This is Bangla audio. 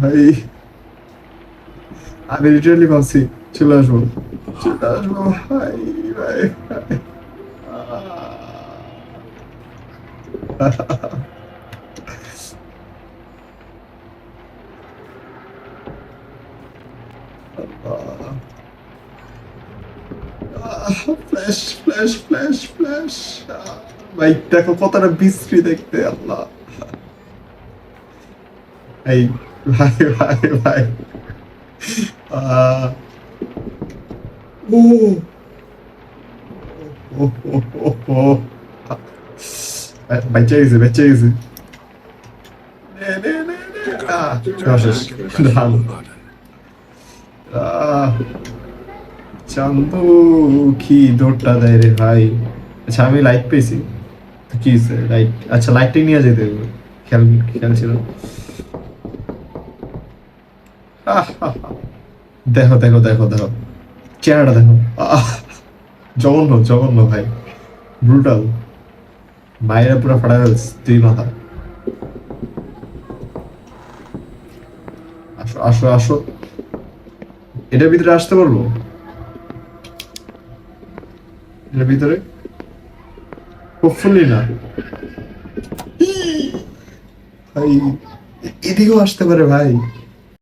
ভাই আমি লিটারালি ভাবছি চলে আসবো, চলে আসবো ভাই। ভাই ভাই। Flash flash flash flash. ভাই দেখো কতটা বিশ্রী দেখতে, আল্লাহ। এই ভাই ভাই ভাই। আহ, ও ও ও ও ও। বাচ্চা গেছে, বাচ্চা গেছে। নে নে নে নে। শেষ ধান। চান্দু কি দৌড়টা দেয় রে ভাই। আচ্ছা আমি লাইট পেয়েছি তো কি লাইট, আচ্ছা লাইটটাই নিয়ে যেতে হবে। খেয়াল খেয়াল ছিল। দেখো দেখো দেখো দেখো চেহারাটা দেখো। আহ, জঘন্য জঘন্য ভাই, ব্রুটাল। বাইরে পুরো ফাটা ফেলছে দুই মাথা। আসো আসো আসো, এটার ভিতরে আসতে পারবো? এটার ভিতরে হোপফুলি না ভাই, এদিকেও আসতে পারে ভাই।